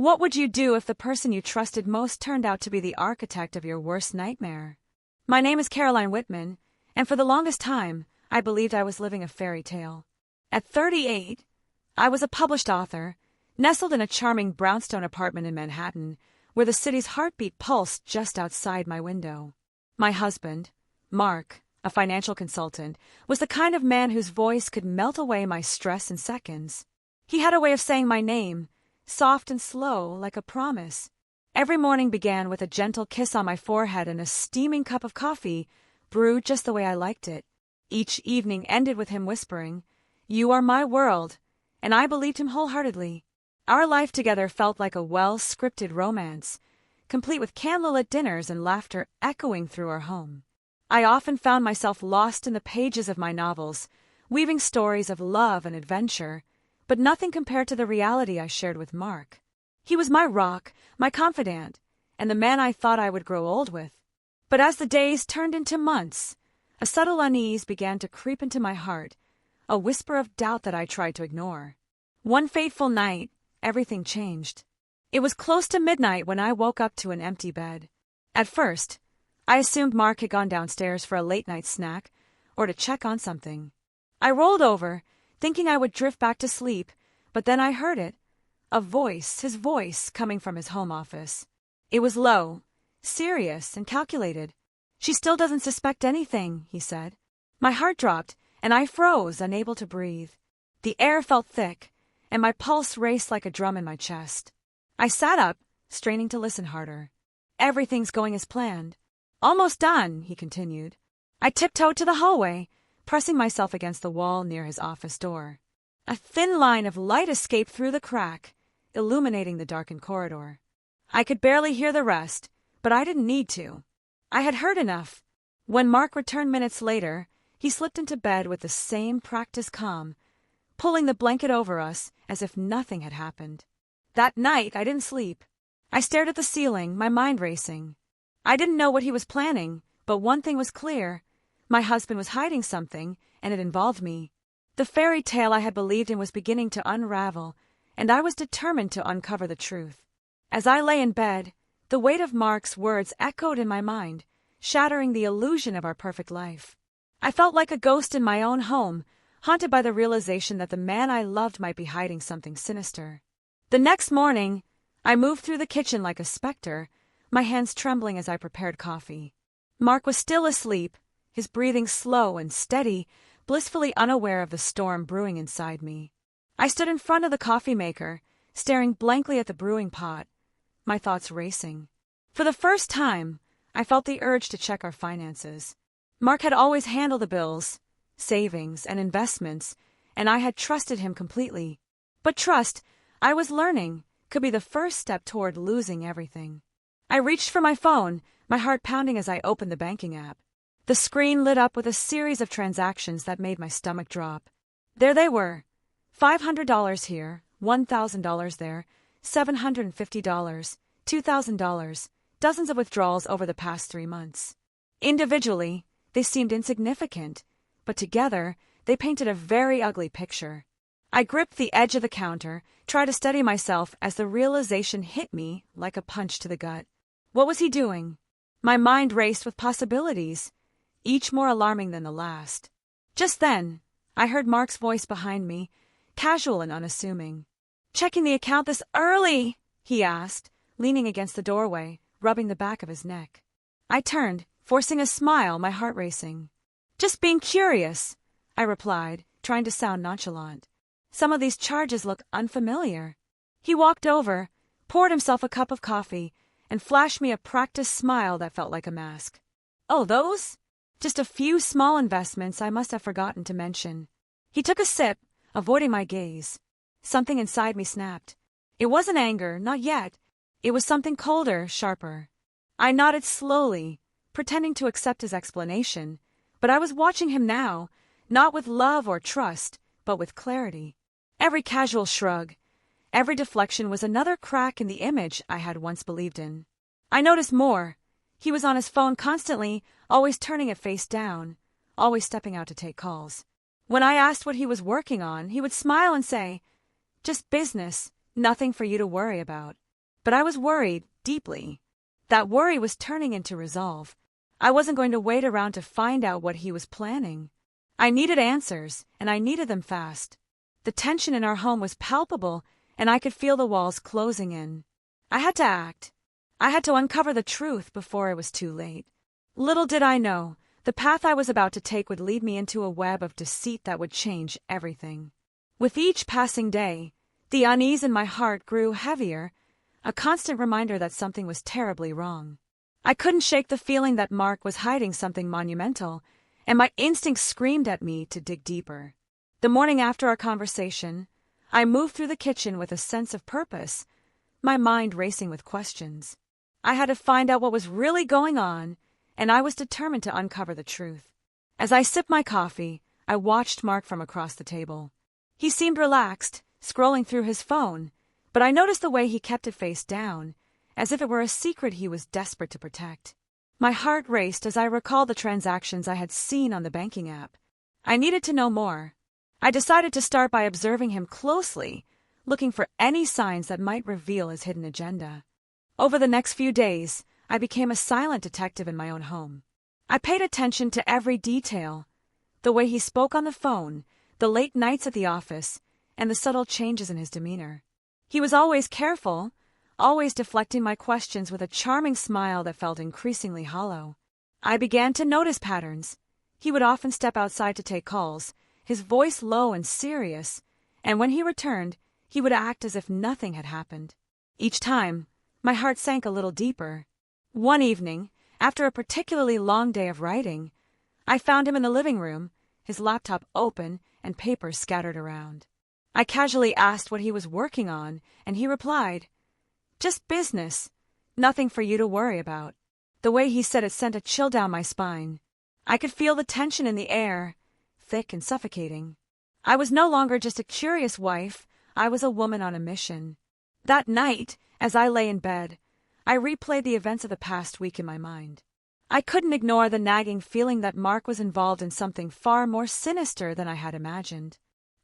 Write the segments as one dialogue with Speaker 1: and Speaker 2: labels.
Speaker 1: What would you do if the person you trusted most turned out to be the architect of your worst nightmare? My name is Caroline Whitman, and for the longest time, I believed I was living a fairy tale. At 38, I was a published author, nestled in a charming brownstone apartment in Manhattan, where the city's heartbeat pulsed just outside my window. My husband, Mark, a financial consultant, was the kind of man whose voice could melt away my stress in seconds. He had a way of saying my name, soft and slow, like a promise. Every morning began with a gentle kiss on my forehead and a steaming cup of coffee, brewed just the way I liked it. Each evening ended with him whispering, "You are my world," and I believed him wholeheartedly. Our life together felt like a well-scripted romance, complete with candlelit dinners and laughter echoing through our home. I often found myself lost in the pages of my novels, weaving stories of love and adventure, but nothing compared to the reality I shared with Mark. He was my rock, my confidant, and the man I thought I would grow old with. But as the days turned into months, a subtle unease began to creep into my heart, a whisper of doubt that I tried to ignore. One fateful night, everything changed. It was close to midnight when I woke up to an empty bed. At first, I assumed Mark had gone downstairs for a late-night snack or to check on something. I rolled over, thinking I would drift back to sleep, but then I heard it. His voice, coming from his home office. It was low, serious, and calculated. "She still doesn't suspect anything," he said. My heart dropped, and I froze, unable to breathe. The air felt thick, and my pulse raced like a drum in my chest. I sat up, straining to listen harder. "Everything's going as planned." "Almost done," he continued. I tiptoed to the hallway, pressing myself against the wall near his office door. A thin line of light escaped through the crack, illuminating the darkened corridor. I could barely hear the rest, but I didn't need to. I had heard enough. When Mark returned minutes later, he slipped into bed with the same practiced calm, pulling the blanket over us as if nothing had happened. That night, I didn't sleep. I stared at the ceiling, my mind racing. I didn't know what he was planning, but one thing was clear. My husband was hiding something, and it involved me. The fairy tale I had believed in was beginning to unravel, and I was determined to uncover the truth. As I lay in bed, the weight of Mark's words echoed in my mind, shattering the illusion of our perfect life. I felt like a ghost in my own home, haunted by the realization that the man I loved might be hiding something sinister. The next morning, I moved through the kitchen like a specter, my hands trembling as I prepared coffee. Mark was still asleep, his breathing slow and steady, blissfully unaware of the storm brewing inside me. I stood in front of the coffee maker, staring blankly at the brewing pot, my thoughts racing. For the first time, I felt the urge to check our finances. Mark had always handled the bills, savings, and investments, and I had trusted him completely. But trust, I was learning, could be the first step toward losing everything. I reached for my phone, my heart pounding as I opened the banking app. The screen lit up with a series of transactions that made my stomach drop. There they were. $500 here, $1,000 there, $750, $2,000, dozens of withdrawals over the past 3 months. Individually, they seemed insignificant, but together, they painted a very ugly picture. I gripped the edge of the counter, tried to steady myself as the realization hit me like a punch to the gut. What was he doing? My mind raced with possibilities, each more alarming than the last. Just then, I heard Mark's voice behind me, casual and unassuming. "Checking the account this early?" he asked, leaning against the doorway, rubbing the back of his neck. I turned, forcing a smile, my heart racing. "Just being curious," I replied, trying to sound nonchalant. "Some of these charges look unfamiliar." He walked over, poured himself a cup of coffee, and flashed me a practiced smile that felt like a mask. "Oh, those? Just a few small investments I must have forgotten to mention." He took a sip, avoiding my gaze. Something inside me snapped. It wasn't anger, not yet. It was something colder, sharper. I nodded slowly, pretending to accept his explanation, but I was watching him now, not with love or trust, but with clarity. Every casual shrug, every deflection was another crack in the image I had once believed in. I noticed more. He was on his phone constantly, always turning it face down, always stepping out to take calls. When I asked what he was working on, he would smile and say, "Just business, nothing for you to worry about." But I was worried, deeply. That worry was turning into resolve. I wasn't going to wait around to find out what he was planning. I needed answers, and I needed them fast. The tension in our home was palpable, and I could feel the walls closing in. I had to act. I had to uncover the truth before it was too late. Little did I know, the path I was about to take would lead me into a web of deceit that would change everything. With each passing day, the unease in my heart grew heavier, a constant reminder that something was terribly wrong. I couldn't shake the feeling that Mark was hiding something monumental, and my instincts screamed at me to dig deeper. The morning after our conversation, I moved through the kitchen with a sense of purpose, my mind racing with questions. I had to find out what was really going on, and I was determined to uncover the truth. As I sipped my coffee, I watched Mark from across the table. He seemed relaxed, scrolling through his phone, but I noticed the way he kept it face down, as if it were a secret he was desperate to protect. My heart raced as I recalled the transactions I had seen on the banking app. I needed to know more. I decided to start by observing him closely, looking for any signs that might reveal his hidden agenda. Over the next few days, I became a silent detective in my own home. I paid attention to every detail, the way he spoke on the phone, the late nights at the office, and the subtle changes in his demeanor. He was always careful, always deflecting my questions with a charming smile that felt increasingly hollow. I began to notice patterns. He would often step outside to take calls, his voice low and serious, and when he returned, he would act as if nothing had happened. Each time, my heart sank a little deeper. One evening, after a particularly long day of writing, I found him in the living room, his laptop open and papers scattered around. I casually asked what he was working on, and he replied, "Just business. Nothing for you to worry about." The way he said it sent a chill down my spine. I could feel the tension in the air, thick and suffocating. I was no longer just a curious wife, I was a woman on a mission. That night, as I lay in bed, I replayed the events of the past week in my mind. I couldn't ignore the nagging feeling that Mark was involved in something far more sinister than I had imagined.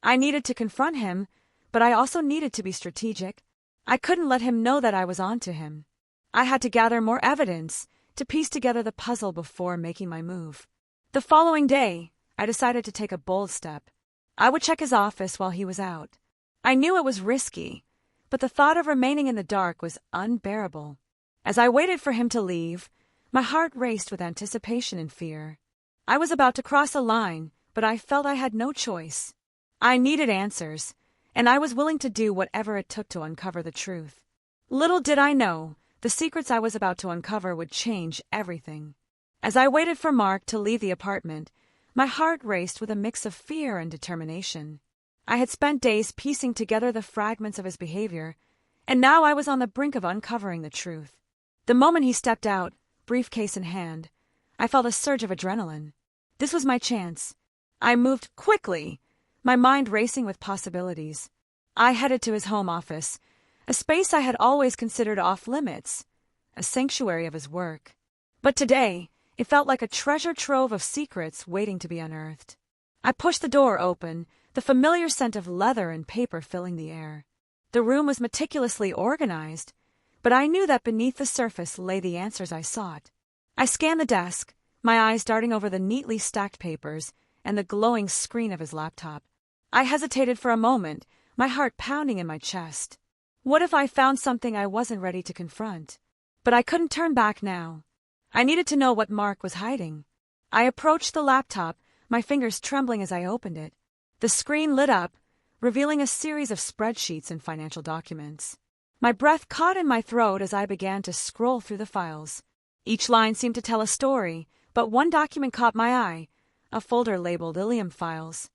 Speaker 1: I needed to confront him, but I also needed to be strategic. I couldn't let him know that I was on to him. I had to gather more evidence, to piece together the puzzle before making my move. The following day, I decided to take a bold step. I would check his office while he was out. I knew it was risky, but the thought of remaining in the dark was unbearable. As I waited for him to leave, my heart raced with anticipation and fear. I was about to cross a line, but I felt I had no choice. I needed answers, and I was willing to do whatever it took to uncover the truth. Little did I know, the secrets I was about to uncover would change everything. As I waited for Mark to leave the apartment, my heart raced with a mix of fear and determination. I had spent days piecing together the fragments of his behavior, and now I was on the brink of uncovering the truth. The moment he stepped out, briefcase in hand, I felt a surge of adrenaline. This was my chance. I moved quickly, my mind racing with possibilities. I headed to his home office, a space I had always considered off-limits, a sanctuary of his work. But today, it felt like a treasure trove of secrets waiting to be unearthed. I pushed the door open, the familiar scent of leather and paper filling the air. The room was meticulously organized, but I knew that beneath the surface lay the answers I sought. I scanned the desk, my eyes darting over the neatly stacked papers and the glowing screen of his laptop. I hesitated for a moment, my heart pounding in my chest. What if I found something I wasn't ready to confront? But I couldn't turn back now. I needed to know what Mark was hiding. I approached the laptop, my fingers trembling as I opened it. The screen lit up, revealing a series of spreadsheets and financial documents. My breath caught in my throat as I began to scroll through the files. Each line seemed to tell a story, but one document caught my eye, a folder labeled Ilium Files.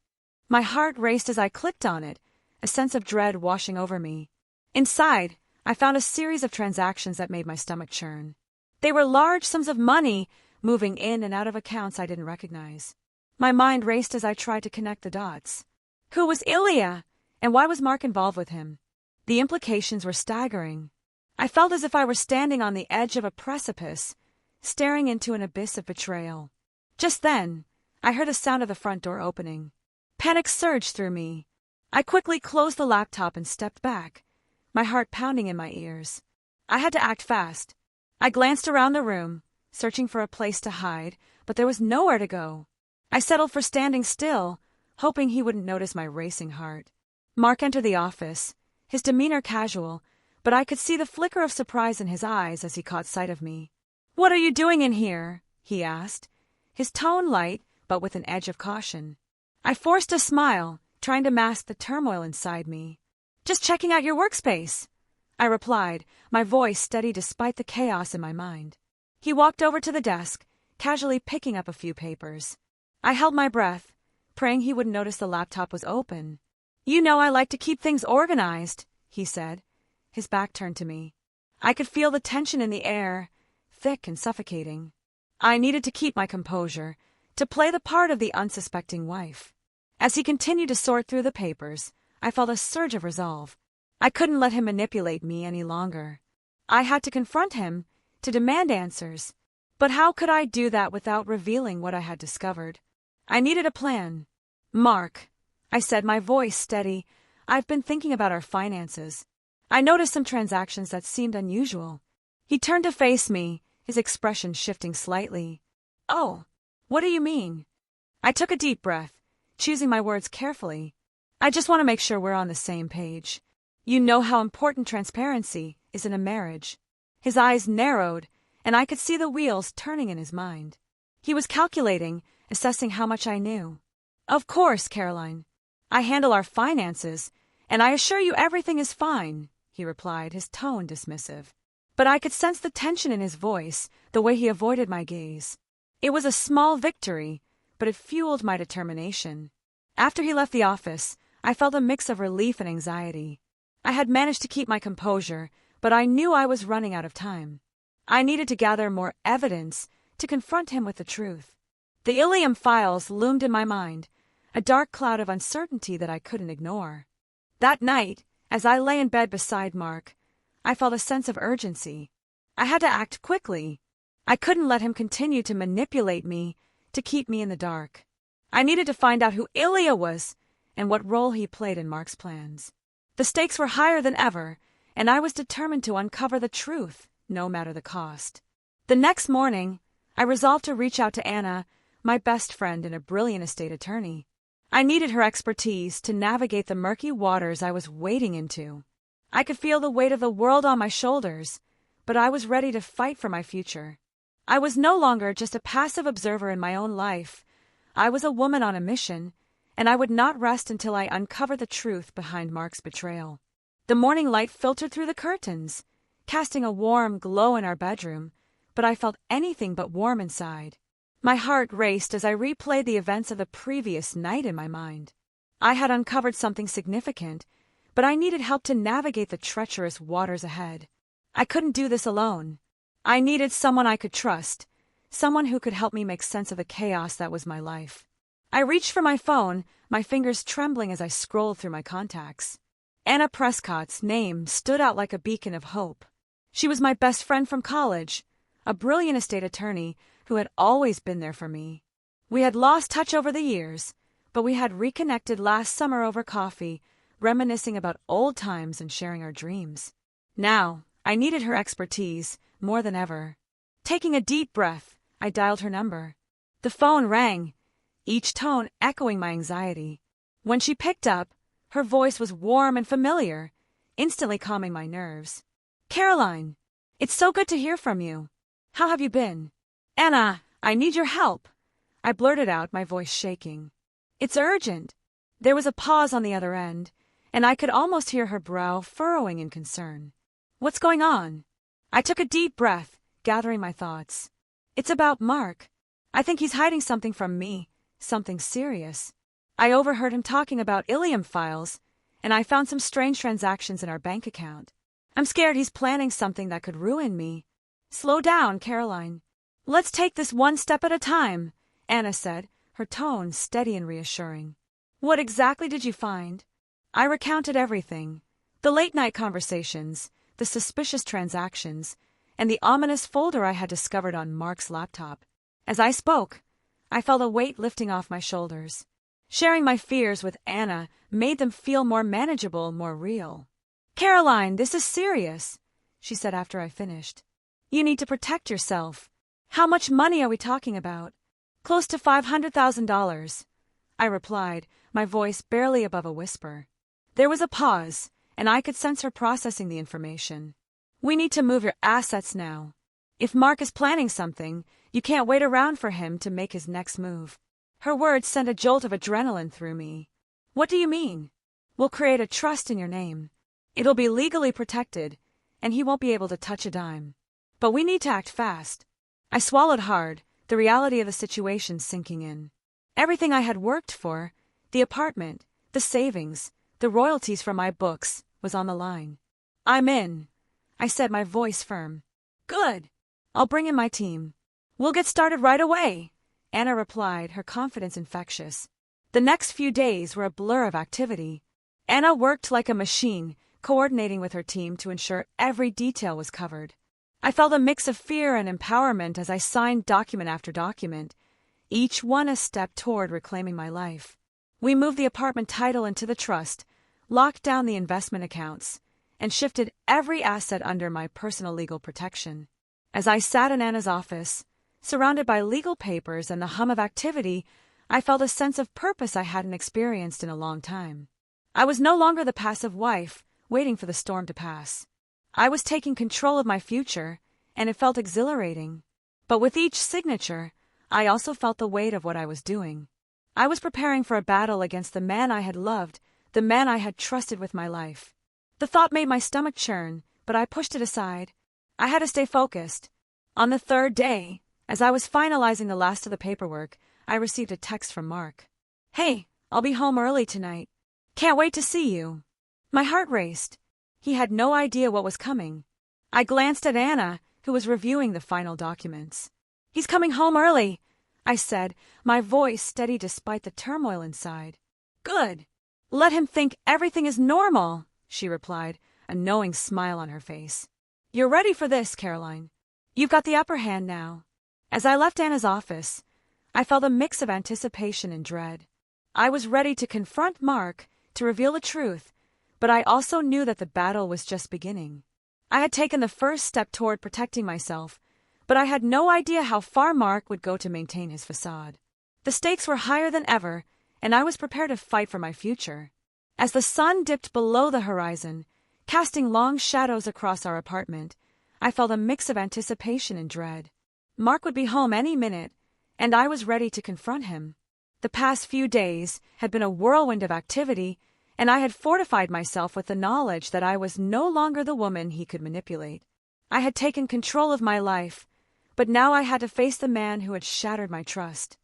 Speaker 1: My heart raced as I clicked on it, a sense of dread washing over me. Inside, I found a series of transactions that made my stomach churn. They were large sums of money, moving in and out of accounts I didn't recognize. My mind raced as I tried to connect the dots. Who was Ilya, and why was Mark involved with him? The implications were staggering. I felt as if I were standing on the edge of a precipice, staring into an abyss of betrayal. Just then, I heard the sound of the front door opening. Panic surged through me. I quickly closed the laptop and stepped back, my heart pounding in my ears. I had to act fast. I glanced around the room, searching for a place to hide, but there was nowhere to go. I settled for standing still, hoping he wouldn't notice my racing heart. Mark entered the office, his demeanor casual, but I could see the flicker of surprise in his eyes as he caught sight of me. "What are you doing in here?" he asked, his tone light but with an edge of caution. I forced a smile, trying to mask the turmoil inside me. "Just checking out your workspace," I replied, my voice steady despite the chaos in my mind. He walked over to the desk, casually picking up a few papers. I held my breath, praying he wouldn't notice the laptop was open. "You know I like to keep things organized," he said, his back turned to me. I could feel the tension in the air, thick and suffocating. I needed to keep my composure, to play the part of the unsuspecting wife. As he continued to sort through the papers, I felt a surge of resolve. I couldn't let him manipulate me any longer. I had to confront him, to demand answers. But how could I do that without revealing what I had discovered? I needed a plan. "Mark," I said, my voice steady, "I've been thinking about our finances. I noticed some transactions that seemed unusual." He turned to face me, his expression shifting slightly. "Oh, what do you mean?" I took a deep breath, choosing my words carefully. "I just want to make sure we're on the same page. You know how important transparency is in a marriage." His eyes narrowed, and I could see the wheels turning in his mind. He was calculating, assessing how much I knew. "Of course, Caroline. I handle our finances, and I assure you everything is fine," he replied, his tone dismissive. But I could sense the tension in his voice, the way he avoided my gaze. It was a small victory, but it fueled my determination. After he left the office, I felt a mix of relief and anxiety. I had managed to keep my composure, but I knew I was running out of time. I needed to gather more evidence to confront him with the truth. The Ilium files loomed in my mind, a dark cloud of uncertainty that I couldn't ignore. That night, as I lay in bed beside Mark, I felt a sense of urgency. I had to act quickly. I couldn't let him continue to manipulate me, to keep me in the dark. I needed to find out who Ilya was and what role he played in Mark's plans. The stakes were higher than ever, and I was determined to uncover the truth, no matter the cost. The next morning, I resolved to reach out to Anna, my best friend and a brilliant estate attorney. I needed her expertise to navigate the murky waters I was wading into. I could feel the weight of the world on my shoulders, but I was ready to fight for my future. I was no longer just a passive observer in my own life. I was a woman on a mission, and I would not rest until I uncovered the truth behind Mark's betrayal. The morning light filtered through the curtains, casting a warm glow in our bedroom, but I felt anything but warm inside. My heart raced as I replayed the events of the previous night in my mind. I had uncovered something significant, but I needed help to navigate the treacherous waters ahead. I couldn't do this alone. I needed someone I could trust, someone who could help me make sense of the chaos that was my life. I reached for my phone, my fingers trembling as I scrolled through my contacts. Anna Prescott's name stood out like a beacon of hope. She was my best friend from college, a brilliant estate attorney who had always been there for me. We had lost touch over the years, but we had reconnected last summer over coffee, reminiscing about old times and sharing our dreams. Now, I needed her expertise more than ever. Taking a deep breath, I dialed her number. The phone rang, each tone echoing my anxiety. When she picked up, her voice was warm and familiar, instantly calming my nerves. "Caroline, it's so good to hear from you. How have you been?" "Anna, I need your help," I blurted out, my voice shaking. "It's urgent." There was a pause on the other end, and I could almost hear her brow furrowing in concern. "What's going on?" I took a deep breath, gathering my thoughts. "It's about Mark. I think he's hiding something from me, something serious. I overheard him talking about Ilium files, and I found some strange transactions in our bank account. I'm scared he's planning something that could ruin me." "Slow down, Caroline. Let's take this one step at a time," Anna said, her tone steady and reassuring. "What exactly did you find?" I recounted everything. The late-night conversations, the suspicious transactions, and the ominous folder I had discovered on Mark's laptop. As I spoke, I felt a weight lifting off my shoulders. Sharing my fears with Anna made them feel more manageable, more real. "Caroline, this is serious," she said after I finished. You need to protect yourself. How much money are we talking about? Close to $500,000, I replied, my voice barely above a whisper. There was a pause, and I could sense her processing the information. We need to move your assets now. If Mark is planning something, you can't wait around for him to make his next move. Her words sent a jolt of adrenaline through me. What do you mean? We'll create a trust in your name. It'll be legally protected, and he won't be able to touch a dime. But we need to act fast. I swallowed hard, the reality of the situation sinking in. Everything I had worked for, the apartment, the savings, the royalties from my books, was on the line. I'm in, I said, my voice firm. Good. I'll bring in my team. We'll get started right away, Anna replied, her confidence infectious. The next few days were a blur of activity. Anna worked like a machine, coordinating with her team to ensure every detail was covered. I felt a mix of fear and empowerment as I signed document after document, each one a step toward reclaiming my life. We moved the apartment title into the trust, locked down the investment accounts, and shifted every asset under my personal legal protection. As I sat in Anna's office, surrounded by legal papers and the hum of activity, I felt a sense of purpose I hadn't experienced in a long time. I was no longer the passive wife, waiting for the storm to pass. I was taking control of my future, and it felt exhilarating. But with each signature, I also felt the weight of what I was doing. I was preparing for a battle against the man I had loved, the man I had trusted with my life. The thought made my stomach churn, but I pushed it aside. I had to stay focused. On the third day, as I was finalizing the last of the paperwork, I received a text from Mark. Hey, I'll be home early tonight. Can't wait to see you. My heart raced. He had no idea what was coming. I glanced at Anna, who was reviewing the final documents. He's coming home early, I said, my voice steady despite the turmoil inside. Good. Let him think everything is normal, she replied, a knowing smile on her face. You're ready for this, Caroline. You've got the upper hand now. As I left Anna's office, I felt a mix of anticipation and dread. I was ready to confront Mark, to reveal the truth, but I also knew that the battle was just beginning. I had taken the first step toward protecting myself, but I had no idea how far Mark would go to maintain his facade. The stakes were higher than ever, and I was prepared to fight for my future. As the sun dipped below the horizon, casting long shadows across our apartment, I felt a mix of anticipation and dread. Mark would be home any minute, and I was ready to confront him. The past few days had been a whirlwind of activity, and I had fortified myself with the knowledge that I was no longer the woman he could manipulate. I had taken control of my life, but now I had to face the man who had shattered my trust.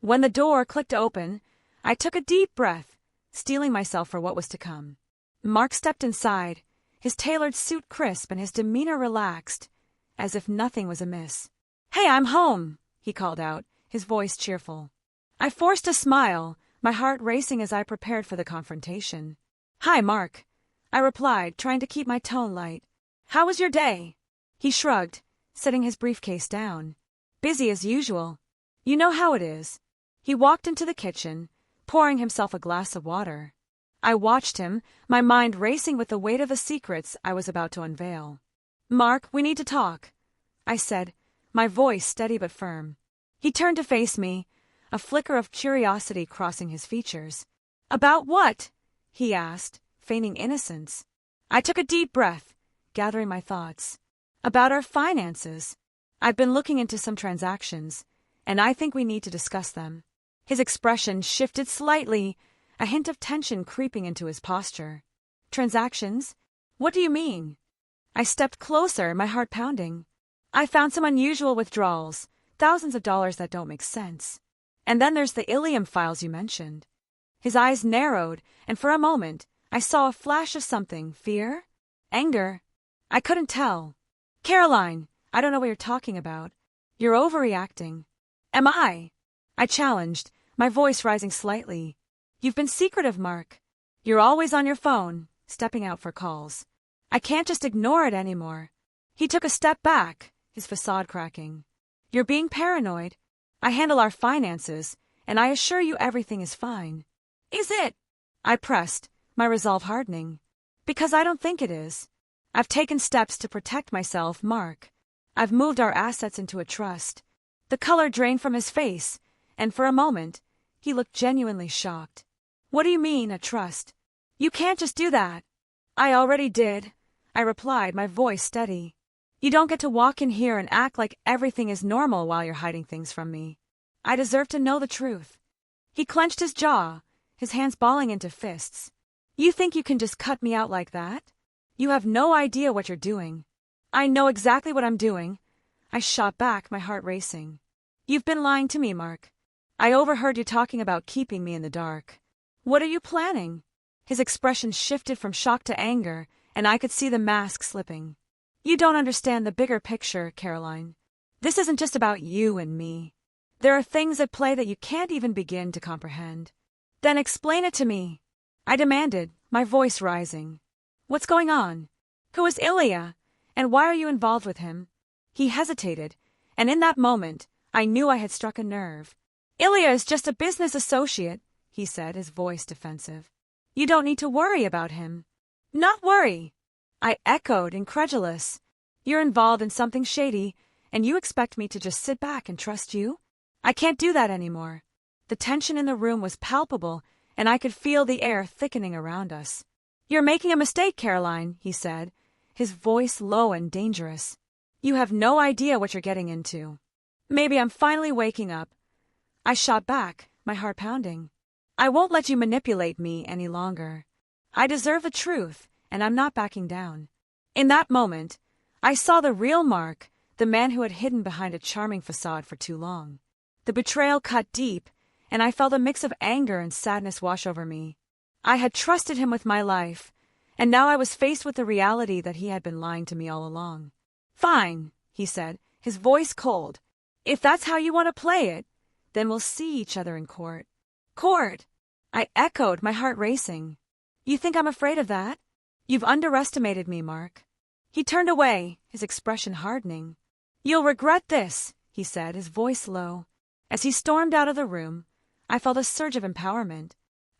Speaker 1: When the door clicked open, I took a deep breath, steeling myself for what was to come. Mark stepped inside, his tailored suit crisp and his demeanor relaxed, as if nothing was amiss. "Hey, I'm home," he called out, his voice cheerful. I forced a smile, my heart racing as I prepared for the confrontation. "Hi, Mark," I replied, trying to keep my tone light. "How was your day?" He shrugged, setting his briefcase down. "Busy as usual. You know how it is." He walked into the kitchen, pouring himself a glass of water. I watched him, my mind racing with the weight of the secrets I was about to unveil. "Mark, we need to talk," I said, my voice steady but firm. He turned to face me, a flicker of curiosity crossing his features. "About what?" he asked, feigning innocence. I took a deep breath, gathering my thoughts. "About our finances. I've been looking into some transactions, and I think we need to discuss them." His expression shifted slightly, a hint of tension creeping into his posture. "Transactions? What do you mean?" I stepped closer, my heart pounding. "I found some unusual withdrawals, thousands of dollars that don't make sense. And then there's the Ilium files you mentioned." His eyes narrowed, and for a moment, I saw a flash of something. Fear? Anger? I couldn't tell. "Caroline, I don't know what you're talking about. You're overreacting." "Am I?" I challenged, my voice rising slightly. "You've been secretive, Mark. You're always on your phone, stepping out for calls. I can't just ignore it anymore." He took a step back, his facade cracking. "You're being paranoid. I handle our finances, and I assure you everything is fine." "Is it?" I pressed, my resolve hardening. "Because I don't think it is. I've taken steps to protect myself, Mark. I've moved our assets into a trust. The color drained from his face, and for a moment, he looked genuinely shocked. What do you mean, a trust? You can't just do that. I already did, I replied, my voice steady. You don't get to walk in here and act like everything is normal while you're hiding things from me. I deserve to know the truth. He clenched his jaw, his hands balling into fists. You think you can just cut me out like that? You have no idea what you're doing. I know exactly what I'm doing. I shot back, my heart racing. You've been lying to me, Mark. I overheard you talking about keeping me in the dark. What are you planning? His expression shifted from shock to anger, and I could see the mask slipping. You don't understand the bigger picture, Caroline. This isn't just about you and me. There are things at play that you can't even begin to comprehend. Then explain it to me, I demanded, my voice rising. What's going on? Who is Ilya? And why are you involved with him? He hesitated, and in that moment, I knew I had struck a nerve. Ilya is just a business associate, he said, his voice defensive. You don't need to worry about him. Not worry, I echoed, incredulous. You're involved in something shady, and you expect me to just sit back and trust you? I can't do that anymore. The tension in the room was palpable, and I could feel the air thickening around us. You're making a mistake, Caroline, he said, his voice low and dangerous. You have no idea what you're getting into. Maybe I'm finally waking up. I shot back, my heart pounding. I won't let you manipulate me any longer. I deserve the truth, and I'm not backing down. In that moment, I saw the real Mark, the man who had hidden behind a charming facade for too long. The betrayal cut deep, and I felt a mix of anger and sadness wash over me. I had trusted him with my life, and now I was faced with the reality that he had been lying to me all along. Fine, he said, his voice cold. If that's how you want to play it, then we'll see each other in court. Court! I echoed, my heart racing. You think I'm afraid of that? You've underestimated me, Mark. He turned away, his expression hardening. You'll regret this, he said, his voice low. As he stormed out of the room, I felt a surge of empowerment.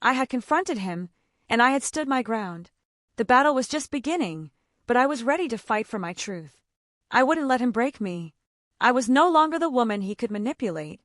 Speaker 1: I had confronted him, and I had stood my ground. The battle was just beginning, but I was ready to fight for my truth. I wouldn't let him break me. I was no longer the woman he could manipulate.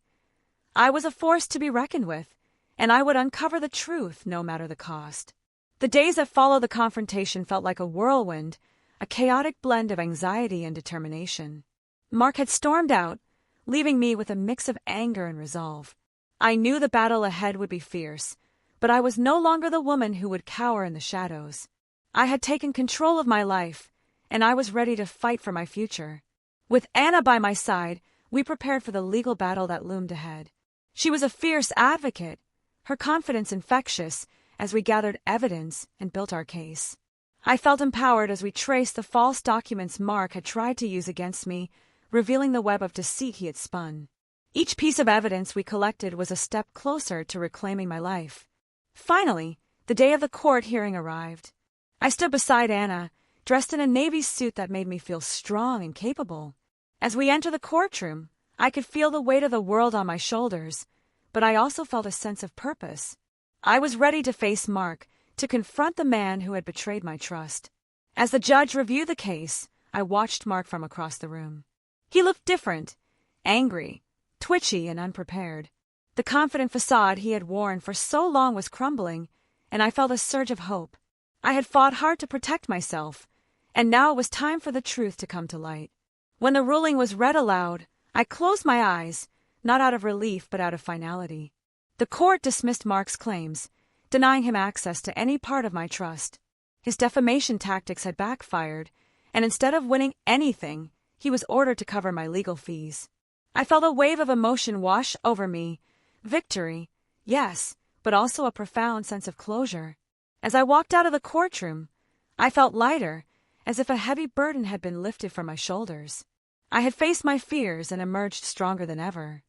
Speaker 1: I was a force to be reckoned with, and I would uncover the truth no matter the cost. The days that followed the confrontation felt like a whirlwind, a chaotic blend of anxiety and determination. Mark had stormed out, leaving me with a mix of anger and resolve. I knew the battle ahead would be fierce, but I was no longer the woman who would cower in the shadows. I had taken control of my life, and I was ready to fight for my future. With Anna by my side, we prepared for the legal battle that loomed ahead. She was a fierce advocate, her confidence infectious, as we gathered evidence and built our case. I felt empowered as we traced the false documents Mark had tried to use against me, revealing the web of deceit he had spun. Each piece of evidence we collected was a step closer to reclaiming my life. Finally, the day of the court hearing arrived. I stood beside Anna, dressed in a navy suit that made me feel strong and capable. As we entered the courtroom, I could feel the weight of the world on my shoulders, but I also felt a sense of purpose. I was ready to face Mark, to confront the man who had betrayed my trust. As the judge reviewed the case, I watched Mark from across the room. He looked different, angry, twitchy, and unprepared. The confident facade he had worn for so long was crumbling, and I felt a surge of hope. I had fought hard to protect myself, and now it was time for the truth to come to light. When the ruling was read aloud, I closed my eyes, not out of relief but out of finality. The court dismissed Mark's claims, denying him access to any part of my trust. His defamation tactics had backfired, and instead of winning anything, he was ordered to cover my legal fees. I felt a wave of emotion wash over me. Victory, yes, but also a profound sense of closure. As I walked out of the courtroom, I felt lighter, as if a heavy burden had been lifted from my shoulders. I had faced my fears and emerged stronger than ever.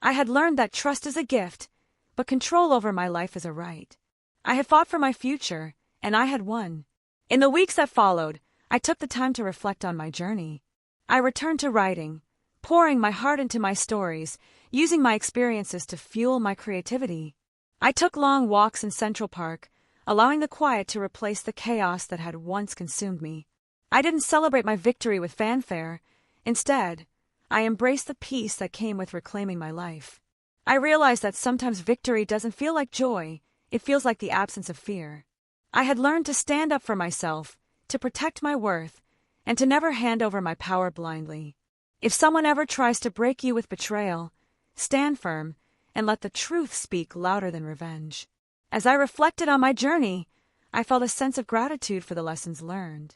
Speaker 1: I had learned that trust is a gift, but control over my life is a right. I had fought for my future, and I had won. In the weeks that followed, I took the time to reflect on my journey. I returned to writing, pouring my heart into my stories, using my experiences to fuel my creativity. I took long walks in Central Park, allowing the quiet to replace the chaos that had once consumed me. I didn't celebrate my victory with fanfare. Instead, I embraced the peace that came with reclaiming my life. I realized that sometimes victory doesn't feel like joy, it feels like the absence of fear. I had learned to stand up for myself, to protect my worth, and to never hand over my power blindly. If someone ever tries to break you with betrayal, stand firm and let the truth speak louder than revenge. As I reflected on my journey, I felt a sense of gratitude for the lessons learned.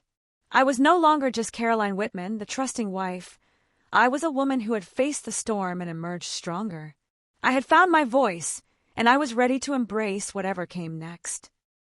Speaker 1: I was no longer just Caroline Whitman, the trusting wife. I was a woman who had faced the storm and emerged stronger. I had found my voice, and I was ready to embrace whatever came next.